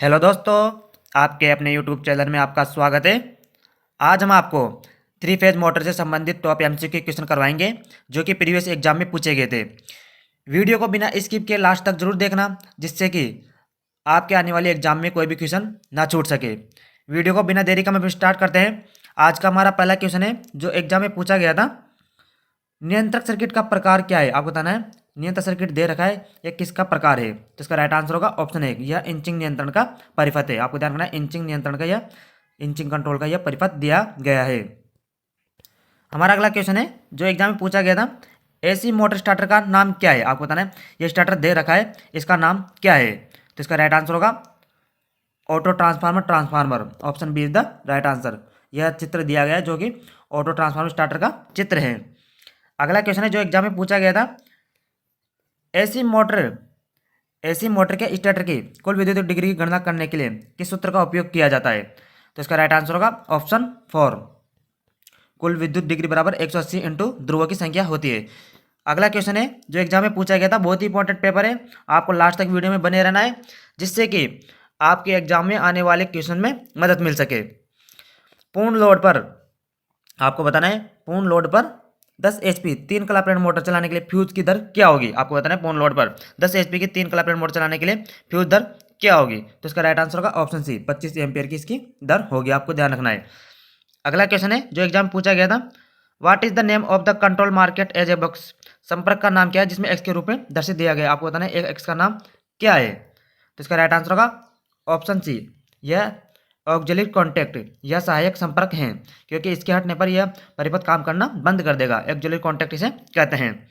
Hello दोस्तों, आपके अपने यूट्यूब चैनल में आपका स्वागत है। आज हम आपको थ्री फेज मोटर से संबंधित टॉप एमसीक्यू क्वेश्चन करवाएंगे जो कि प्रीवियस एग्जाम में पूछे गए थे। वीडियो को बिना स्किप के लास्ट तक जरूर देखना, जिससे कि आपके आने वाले एग्जाम में कोई भी क्वेश्चन ना छूट सके। वीडियो को बिना देरी का हम स्टार्ट करते हैं। आज का हमारा पहला क्वेश्चन है जो एग्जाम में पूछा गया था। नियंत्रक सर्किट का प्रकार क्या है, आपको बताना है। नियंत्रण सर्किट दे रखा है, यह किसका प्रकार है? तो इसका राइट आंसर होगा ऑप्शन ए, यह इंचिंग नियंत्रण का परिपथ है। आपको ध्यान रखना है, इंचिंग नियंत्रण का यह इंचिंग कंट्रोल का यह परिपथ दिया गया है। हमारा अगला क्वेश्चन है जो एग्जाम में पूछा गया था। एसी मोटर स्टार्टर का नाम क्या है? आपको बताना है। यह स्टार्टर दे रखा है, इसका नाम क्या है? तो इसका राइट आंसर होगा auto transformer transformer. Option B is the right answer. यह चित्र दिया गया है जो कि ऑटो ट्रांसफार्मर स्टार्टर का चित्र है। अगला क्वेश्चन है जो एग्जाम में पूछा गया था। एसी मोटर एसी मोटर के स्टेटर की कुल विद्युत डिग्री की गणना करने के लिए किस सूत्र का उपयोग किया जाता है? तो इसका राइट आंसर होगा ऑप्शन 4। कुल विद्युत डिग्री बराबर 180 इंटू ध्रुवों की संख्या होती है। अगला क्वेश्चन है जो एग्जाम में पूछा गया था, बहुत ही इंपॉर्टेंट पेपर है, आपको लास्ट तक वीडियो में बने रहना है, जिससे कि आपके एग्जाम में आने वाले क्वेश्चन में मदद मिल सके। पूर्ण लोड पर आपको बताना है, पूर्ण लोड पर 10 एचपी 3 क्लैंप मोटर चलाने के लिए फ्यूज की दर क्या होगी? आपको बताना है पूर्ण लोड पर 10 एचपी की 3 क्लैंप मोटर चलाने के लिए फ्यूज दर क्या होगी? तो इसका राइट आंसर होगा ऑप्शन सी, 25 एम्पियर की इसकी दर होगी। आपको ध्यान रखना है। अगला क्वेश्चन है जो एग्जाम पूछा गया था। What is the name of the control market as a box? संपर्क का नाम क्या है जिसमें एक्स के रूप में दर्शित दिया गया? आपको बताना है एक एक्स का नाम क्या है? तो इसका राइट आंसर होगा ऑप्शन सी, यह ऑक्सिलरी कॉन्टैक्ट, यह सहायक संपर्क हैं, क्योंकि इसके हटने पर यह परिपथ काम करना बंद कर देगा। ऑक्सिलरी कॉन्टैक्ट इसे कहते हैं।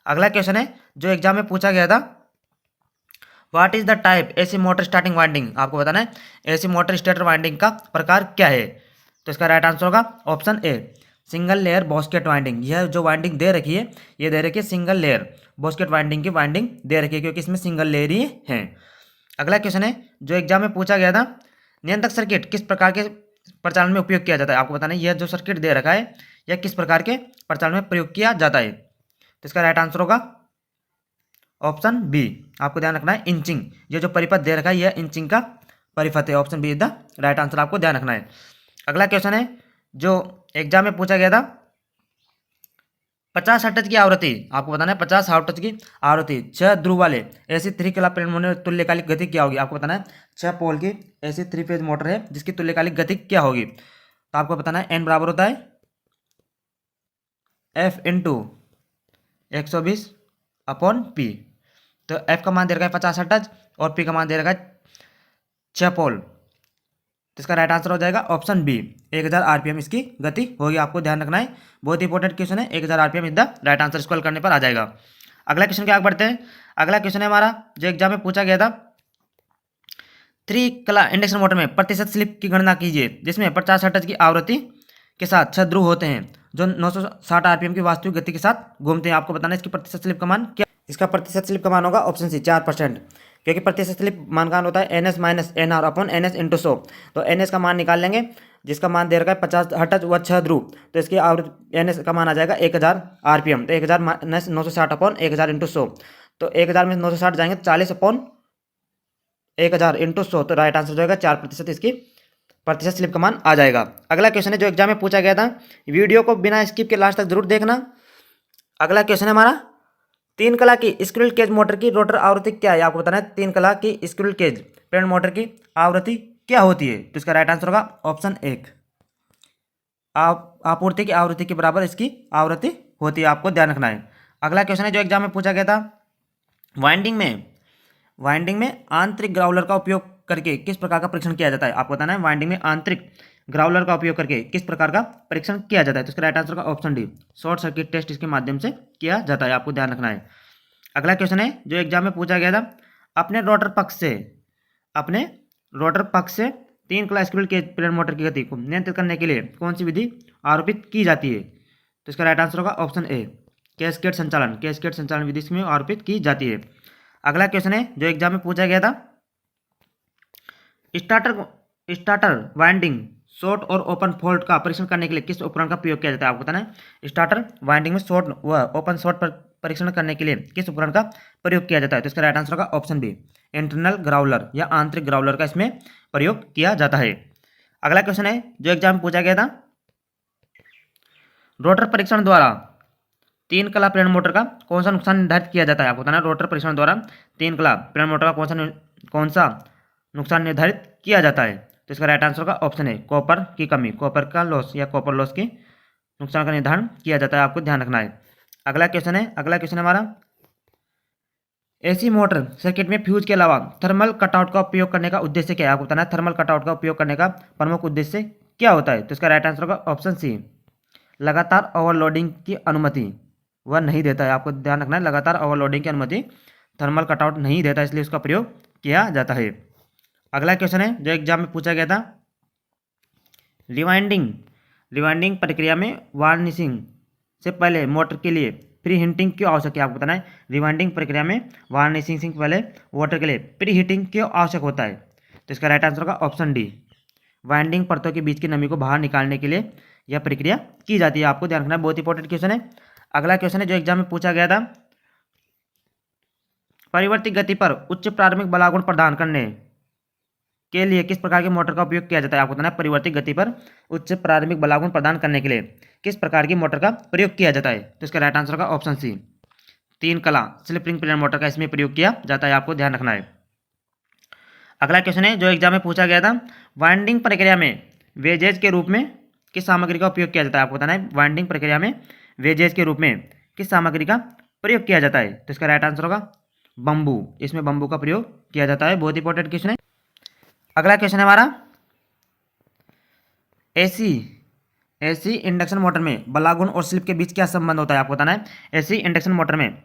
अगला क्वेश्चन है जो एग्जाम में पूछा गया था। What is the type AC motor starting winding? आपको बताना है एसी मोटर स्टार्टर वाइंडिंग का प्रकार क्या है? तो इसका राइट आंसर होगा ऑप्शन ए, सिंगल लेयर बॉस्केट वाइंडिंग। यह जो वाइंडिंग दे रखी है, ये दे रखी है सिंगल लेयर बॉस्केट वाइंडिंग की वाइंडिंग दे रखी है, क्योंकि इसमें सिंगल लेयर ही है। अगला क्वेश्चन है जो एग्जाम में पूछा गया था। नियंत्रक सर्किट किस प्रकार के प्रचालन में उपयोग किया जाता है? आपको बताना है यह जो सर्किट दे रखा है, यह किस प्रकार के प्रचालन में प्रयोग किया जाता है? तो इसका राइट आंसर होगा ऑप्शन बी। आपको ध्यान रखना है इंचिंग, ये जो परिपथ दे रखा है यह इंचिंग का परिपथ है। Option B is the right answer, आपको ध्यान रखना है। अगला क्वेश्चन है जो एग्जाम में पूछा गया था। 50 हर्ट्ज की आवृत्ति, आपको बताना है 50 हर्ट्ज की आवृत्ति 6 ध्रुव वाले ऐसी 3 क्लैंप मोटर तुल्यकालिक गति क्या होगी? आपको बताना है 6 पोल की ऐसी 3 फेज मोटर है जिसकी तुल्यकालिक गति क्या होगी? तो आपको बताना है एन बराबर होता है एफ इंटू 120 अपॉन पी। तो एफ का मान दे रखा है 50 हर्ट्ज और पी का मान दे रखा है 6 पोल। तो इसका राइट आंसर हो जाएगा ऑप्शन बी, 1000 आरपीएम इसकी गति होगी। आपको ध्यान रखना है, बहुत इंपॉर्टेंट क्वेश्चन है। 1000 RPM is the right answer, इसको हल करने पर आ जाएगा। अगला क्वेश्चन के आगे बढ़ते हैं। अगला क्वेश्चन है हमारा जो एग्जाम में पूछा गया था। 3 कला इंडक्शन मोटर में प्रतिशत स्लिप की गणना कीजिए जिसमें 50 हर्ट्ज की आवृत्ति के साथ 6 ध्रुव होते हैं जो 960 आरपीएम की वास्तविक गति के साथ घूमते हैं। आपको बताना है इसकी प्रतिशत स्लिप का मान क्या? इसका प्रतिशत स्लिप का मान होगा ऑप्शन सी, 4%, क्योंकि प्रतिशत स्लिप मान का होता है N S minus N R upon N S into 100। तो एन एस का मान निकाल लेंगे, जिसका मान दे रखा है 50 हर्ट्ज व 6 ध्रुव, तो इसकी आवृत्ति एन एस का मान आ जाएगा 1000 आरपीएम। तो 1000 माइनस 960 अपॉन 1000 इंटू 100, तो 1000 में 960 जाएंगे तो 40 अपॉन 1000 इंटू 100, तो राइट आंसर जो होगा 4% इसकी प्रतिशत स्लिप का मान आ जाएगा। अगला क्वेश्चन है जो एग्जाम में पूछा गया था। वीडियो को बिना स्किप के लास्ट तक जरूर देखना। अगला क्वेश्चन है हमारा। 3 कला की स्क्विरल केज मोटर की रोटर आवृत्ति क्या है? आपको बताना है 3 कला की स्क्विरल केज प्रेरण मोटर की आवृत्ति क्या होती है? तो इसका राइट आंसर होगा ऑप्शन 1, आपूर्ति की आवृत्ति के बराबर इसकी आवृत्ति होती है। आपको ध्यान रखना है। अगला क्वेश्चन है जो एग्जाम में पूछा गया था। वाइंडिंग में आंतरिक ग्राउलर का उपयोग करके किस प्रकार का परीक्षण किया जाता है? आपको बताना है वाइंडिंग में आंतरिक ग्राउलर का उपयोग करके किस प्रकार का परीक्षण किया जाता है? तो इसका राइट आंसर का option D, short circuit test इसके माध्यम से किया जाता है। आपको ध्यान रखना है। अगला क्वेश्चन है जो एग्जाम में पूछा गया था। अपने रोटर पक्ष से 3 कला स्क्विरल केज प्रेरण मोटर की गति को नियंत्रित करने के लिए कौन सी विधि आरोपित की जाती है? तो इसका राइट आंसर होगा ऑप्शन ए, कैस्केड संचालन विधि इसमें आरोपित की जाती है। अगला क्वेश्चन है जो एग्जाम में पूछा गया था। स्टार्टर वाइंडिंग शॉर्ट और ओपन फॉल्ट का परीक्षण करने के लिए किस उपकरण का प्रयोग किया जाता है? आपको बताना है। स्टार्टर वाइंडिंग में शॉर्ट व ओपन शॉर्ट पर परीक्षण करने के लिए किस उपकरण का प्रयोग किया जाता है? तो इसका राइट आंसर होगा ऑप्शन बी, इंटरनल ग्राउलर या आंतरिक ग्राउलर का इसमें प्रयोग किया जाता है। अगला क्वेश्चन है जो एग्जाम में पूछा गया था, रोटर परीक्षण द्वारा तीन कला प्रेरण मोटर का कौन सा नुकसान निर्धारित किया जाता है? आपको बताना है रोटर परीक्षण द्वारा तीन कला प्रेरण मोटर का कौन सा नुकसान निर्धारित किया जाता है? तो इसका राइट आंसर का ऑप्शन है कॉपर की कमी, कॉपर का लॉस या कॉपर लॉस की नुकसान का निर्धारण किया जाता है, आपको ध्यान रखना है। अगला क्वेश्चन है हमारा, एसी मोटर सर्किट में फ्यूज के अलावा थर्मल कटआउट का उपयोग करने का उद्देश्य क्या है? आपको बताना है थर्मल कटआउट का उपयोग करने का प्रमुख उद्देश्य क्या होता है? तो इसका राइट आंसर होगा ऑप्शन सी, लगातार ओवरलोडिंग की अनुमति वह नहीं देता है। आपको ध्यान रखना है लगातार ओवरलोडिंग की अनुमति थर्मल कटआउट नहीं देता, इसलिए उसका प्रयोग किया जाता है। अगला क्वेश्चन है जो एग्जाम में पूछा गया था, रिवाइंडिंग प्रक्रिया में वार्निशिंग से पहले मोटर के लिए प्री हीटिंग क्यों आवश्यक है? आपको बताना है रिवाइंडिंग प्रक्रिया में वार्निशिंग से पहले मोटर के लिए प्री हीटिंग क्यों आवश्यक होता है? तो इसका राइट आंसर होगा ऑप्शन डी, वाइंडिंग परतों के बीच की नमी को बाहर निकालने के लिए यह प्रक्रिया की जाती है। आपको ध्यान रखना है, बहुत इंपॉर्टेंट क्वेश्चन है। अगला क्वेश्चन है जो एग्जाम में पूछा गया था, परिवर्ती गति पर उच्च प्रारंभिक बलागुण प्रदान करने के लिए किस प्रकार के मोटर का उपयोग किया जाता है? आपको बताना है परिवर्ती गति पर उच्च प्रारंभिक बलागुण प्रदान करने के लिए किस प्रकार की मोटर का प्रयोग किया जाता है? तो इसका राइट आंसर होगा ऑप्शन सी, तीन कला स्लिप रिंग प्रेरण मोटर का इसमें प्रयोग किया जाता है, आपको ध्यान रखना है। अगला क्वेश्चन है जो एग्जाम में पूछा गया था, वाइंडिंग प्रक्रिया में वेजेज के रूप में किस सामग्री का उपयोग किया जाता है? आपको बताना है वाइंडिंग प्रक्रिया में वेजेज के रूप में किस सामग्री का प्रयोग किया जाता है? तो इसका राइट आंसर होगा बम्बू, इसमें बम्बू का प्रयोग किया जाता है, बहुत इंपॉर्टेंट क्वेश्चन है। अगला क्वेश्चन है हमारा, एसी इंडक्शन मोटर में बलागुण और स्लिप के बीच क्या संबंध होता है? आपको बताना है एसी इंडक्शन मोटर में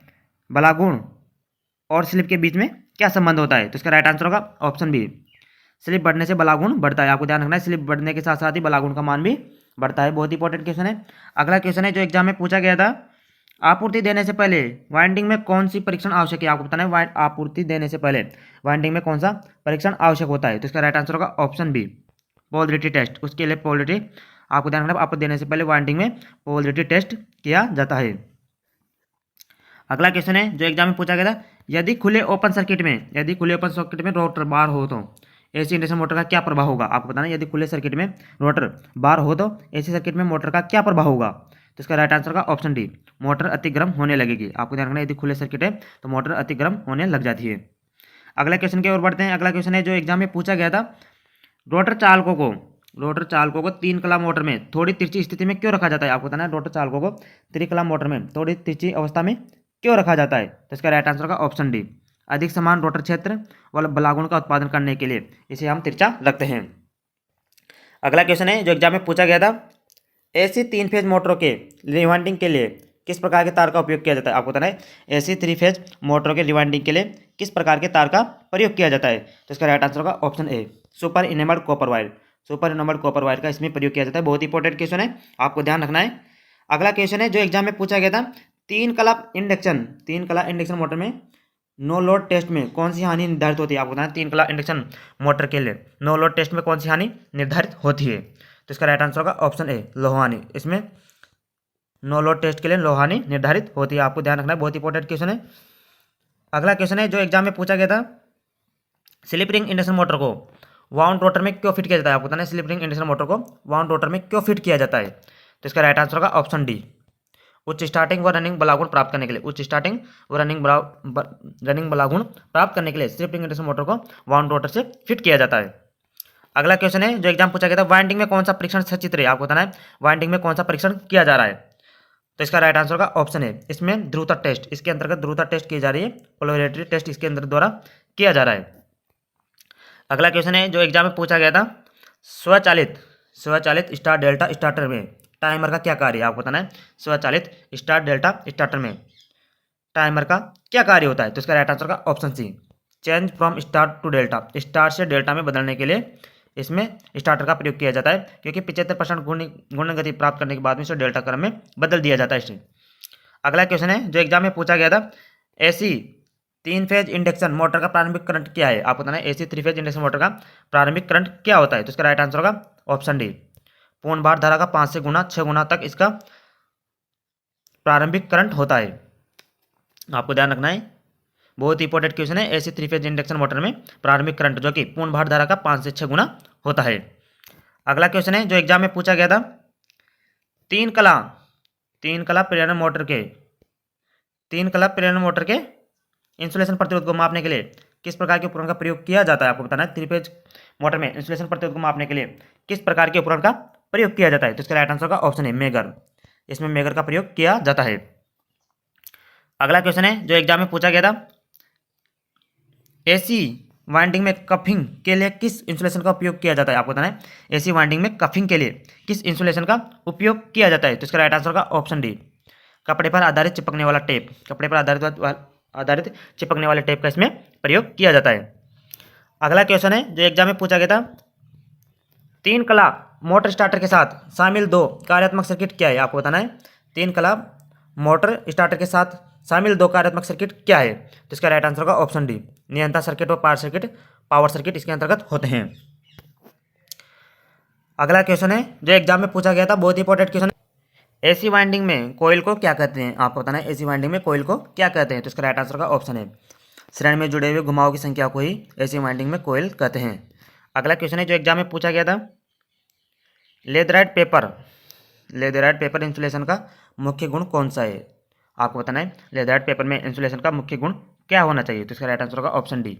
बलागुण और स्लिप के बीच में क्या संबंध होता है? तो इसका राइट आंसर होगा ऑप्शन बी, स्लिप बढ़ने से बलागुण बढ़ता है। आपको ध्यान रखना है स्लिप बढ़ने के साथ साथ ही बलागुण का मान भी बढ़ता है, बहुत इंपॉर्टेंट क्वेश्चन है। अगला क्वेश्चन है जो एग्जाम में पूछा गया था, आपूर्ति देने से पहले वाइंडिंग में कौन सी परीक्षण आवश्यक है? आपको बताना है आपूर्ति देने से पहले वाइंडिंग में कौन सा परीक्षण आवश्यक होता है? तो इसका राइट आंसर होगा ऑप्शन बी, पोलरिटी टेस्ट। उसके लिए पोलरिटी, आपको ध्यान रखना आपूर्ति देने से पहले वाइंडिंग में पोलरिटी टेस्ट किया जाता है। अगला क्वेश्चन है जो एग्जाम में पूछा गया था, यदि खुले ओपन सर्किट में रोटर बार हो तो एसी इंडक्शन मोटर का क्या प्रभाव होगा? आपको बताना यदि खुले सर्किट में रोटर बार हो तो एसी सर्किट में मोटर का क्या प्रभाव होगा? तो इसका राइट आंसर का ऑप्शन डी, मोटर अति गर्म होने लगेगी। आपको ध्यान रखना यदि खुले सर्किट है तो मोटर अति गर्म होने लग जाती है। अगला क्वेश्चन की ओर बढ़ते हैं। अगला क्वेश्चन है जो एग्जाम में पूछा गया था, रोटर चालकों को तीन कला मोटर में थोड़ी तिरछी स्थिति में क्यों रखा जाता है? आपको बताना है रोटर चालकों को त्रिकला मोटर में थोड़ी तिरछी अवस्था में क्यों रखा जाता है? तो इसका राइट आंसर का ऑप्शन डी, अधिक समान रोटर क्षेत्र वाला बलागुण का उत्पादन करने के लिए इसे हम तिरछा रखते हैं। अगला क्वेश्चन है जो एग्जाम में पूछा गया था, एसी तीन फेज मोटरों के रिवाइंडिंग के लिए किस प्रकार के तार का उपयोग किया जाता है? आपको बताना है एसी थ्री फेज मोटरों के रिवाइंडिंग के लिए किस प्रकार के तार का प्रयोग किया जाता है? तो इसका राइट आंसर होगा option A, super enamelled copper wire का इसमें प्रयोग किया जाता है, बहुत इंपॉर्टेंट क्वेश्चन है, आपको ध्यान रखना है। अगला क्वेश्चन है जो एग्जाम में पूछा गया था, तीन कला इंडक्शन मोटर में नो लोड टेस्ट में कौन सी हानि निर्धारित होती है? आपको बताना तीन कला इंडक्शन मोटर के लिए नो लोड टेस्ट में कौन सी हानि निर्धारित होती है? तो इसका राइट आंसर होगा ऑप्शन ए, लोहानी। इसमें नो लोड टेस्ट के लिए लोहानी निर्धारित होती है, आपको ध्यान रखना है, बहुत इंपॉर्टेंट क्वेश्चन है। अगला क्वेश्चन है जो एग्जाम में पूछा गया था, स्लिप रिंग इंडक्शन मोटर को वाउंड रोटर में क्यों फिट किया जाता है? आपको बताना है स्लिप रिंग इंडक्शन मोटर को वाउंड रोटर में क्यों फिट किया जाता है? तो इसका राइट आंसर होगा ऑप्शन डी, उच्च स्टार्टिंग व रनिंग बलागुण प्राप्त करने के लिए स्लिप रिंग इंडक्शन मोटर को वाउंड रोटर से फिट किया जाता है। अगला क्वेश्चन है जो एग्जाम पूछा गया था, वाइंडिंग में कौन सा परीक्षण सचित्र है? आपको बताना है वाइंडिंग में कौन सा परीक्षण किया जा रहा है? तो इसका राइट आंसर का ऑप्शन है, इसमें ध्रुवता टेस्ट, इसके अंतर्गत ध्रुवता टेस्ट की जा रही है, पोलरिटी टेस्ट इसके अंदर द्वारा किया जा रहा है। अगला क्वेश्चन है जो एग्जाम में पूछा गया था, स्वचालित स्टार डेल्टा स्टार्टर में टाइमर का क्या कार्य है? आपको बताना है स्वचालित स्टार डेल्टा स्टार्टर में टाइमर का क्या कार्य होता है? तो इसका राइट आंसर का option C, change from star to delta, star से डेल्टा में बदलने के लिए इसमें स्टार्टर का प्रयोग किया जाता है, क्योंकि 75% घूर्णन गति प्राप्त करने के बाद में इसे डेल्टा क्रम में बदल दिया जाता है इसे। अगला क्वेश्चन है जो एग्जाम में पूछा गया था, एसी तीन फेज इंडक्शन मोटर का प्रारंभिक करंट क्या है? आपको बताना है AC three phase induction motor का प्रारंभिक करंट क्या होता है? तो इसका राइट आंसर होगा ऑप्शन डी। पूर्ण भार धारा का 5 से 6 गुना तक इसका प्रारंभिक करंट होता है। आपको ध्यान रखना है, बहुत ही इंपॉर्टेंट क्वेश्चन है। एसी 3 फेज इंडक्शन मोटर में प्रारंभिक करंट जो कि पूर्ण भार धारा का 5 से 6 गुना होता है। अगला क्वेश्चन है जो एग्जाम में पूछा गया था, तीन कला प्रेरण मोटर के इंसुलेशन प्रतिरोध को मापने के लिए किस प्रकार के उपकरण का प्रयोग किया जाता है। आपको बताना है 3 फेज मोटर में इंसुलेशन प्रतिरोध को मापने के लिए किस प्रकार के उपकरण का प्रयोग किया जाता है। तो इसका राइट आंसर का ऑप्शन है मेगर। इसमें मेगर का प्रयोग किया जाता है। अगला क्वेश्चन है जो एग्जाम में पूछा गया था, एसी वाइंडिंग में कफिंग के लिए किस इंसुलेशन का उपयोग किया जाता है। आपको बताना है एसी वाइंडिंग में कफिंग के लिए किस इंसुलेशन का उपयोग किया जाता है। तो इसका राइट आंसर का ऑप्शन डी, कपड़े पर आधारित चिपकने वाला टेप। कपड़े पर आधारित चिपकने वाले टेप का इसमें प्रयोग किया जाता है। अगला क्वेश्चन है जो एग्जाम में पूछा गया था, 3 कला मोटर स्टार्टर के साथ शामिल 2 कार्यात्मक सर्किट क्या है। आपको बताना है 3 कला मोटर स्टार्टर के साथ शामिल 2 कार्यात्मक सर्किट क्या है। तो इसका राइट आंसर का ऑप्शन डी, नियंत्रण सर्किट और पावर सर्किट इसके अंतर्गत होते हैं। अगला क्वेश्चन है जो एग्जाम में पूछा गया था, बहुत ही इंपॉर्टेंट क्वेश्चन है, एसी वाइंडिंग में कोयल को क्या कहते हैं। आपको बताना है एसी वाइंडिंग में कोयल को क्या कहते हैं। तो इसका राइट आंसर का ऑप्शन है, श्रेणी में जुड़े हुए घुमाव की संख्या को ही एसी वाइंडिंग में कोयल कहते हैं। अगला क्वेश्चन है जो एग्जाम में पूछा गया था, लेदराइट पेपर इंसुलेशन का मुख्य गुण कौन सा है। आपको बताना है लेदराइट पेपर में इंसुलेशन का मुख्य गुण क्या होना चाहिए। तो इसका राइट आंसर होगा ऑप्शन डी,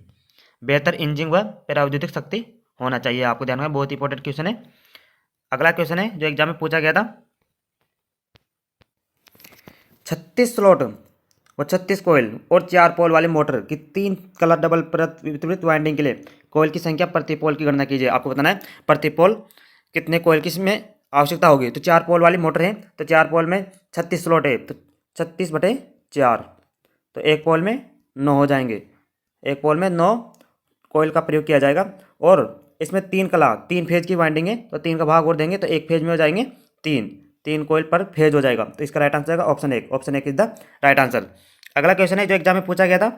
बेहतर इंजिंग व पेराविद्युतिक शक्ति होना चाहिए। आपको ध्यान रखना, बहुत इंपॉर्टेंट क्वेश्चन है। अगला क्वेश्चन है जो एग्जाम में पूछा गया था, 36 स्लॉट व 36 कोयल और 4 पोल वाली मोटर की 3 कलर डबल वितरित वाइंडिंग के लिए कोयल की संख्या प्रति पोल की गणना कीजिए। आपको बताना है प्रति पोल कितने कोयल की इसमें आवश्यकता होगी। तो 4 पोल वाली मोटर है तो 4 पोल में 36 स्लॉट है तो 36/4, तो एक पोल में 9 हो जाएंगे। एक पोल में 9 कोयल का प्रयोग किया जाएगा। और इसमें 3 फेज की वाइंडिंग है तो 3 का भाग और देंगे तो एक फेज में हो जाएंगे 3 कोयल पर फेज हो जाएगा। तो इसका राइट आंसर आएगा option 1। Option 1 is the right answer. अगला क्वेश्चन है जो एग्जाम में पूछा गया था,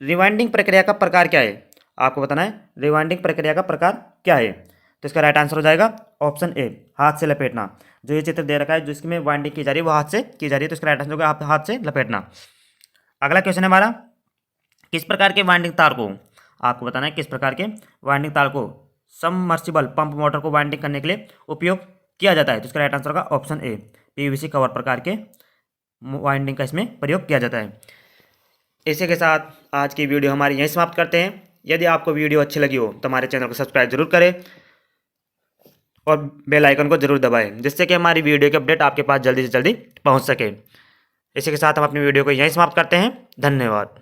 रिवाइंडिंग प्रक्रिया का प्रकार क्या है। आपको बताना है रिवाइंडिंग प्रक्रिया का प्रकार क्या है। तो इसका राइट आंसर हो जाएगा ऑप्शन ए, हाथ से लपेटना। जो ये चित्र दे रखा है जिसमें वाइंडिंग की जा रही है वो हाथ से की जा रही है। तो इसका राइट आंसर होगा हाथ से लपेटना। अगला क्वेश्चन है हमारा, किस प्रकार के वाइंडिंग तार को, आपको बताना है किस प्रकार के वाइंडिंग तार को सबमर्सिबल पंप मोटर को वाइंडिंग करने के लिए उपयोग किया जाता है। तो इसका राइट आंसर होगा ऑप्शन ए, पीवीसी कवर प्रकार के वाइंडिंग का इसमें प्रयोग किया जाता है। इसी के साथ आज की वीडियो हमारी यहीं समाप्त करते हैं। यदि आपको वीडियो अच्छी लगी हो तो हमारे चैनल को सब्सक्राइब जरूर करें और बेल आइकन को जरूर दबाएं, जिससे कि हमारी वीडियो की अपडेट आपके पास जल्दी से जल्दी पहुंच सके। इसी के साथ हम अपनी वीडियो को यहीं समाप्त करते हैं। धन्यवाद।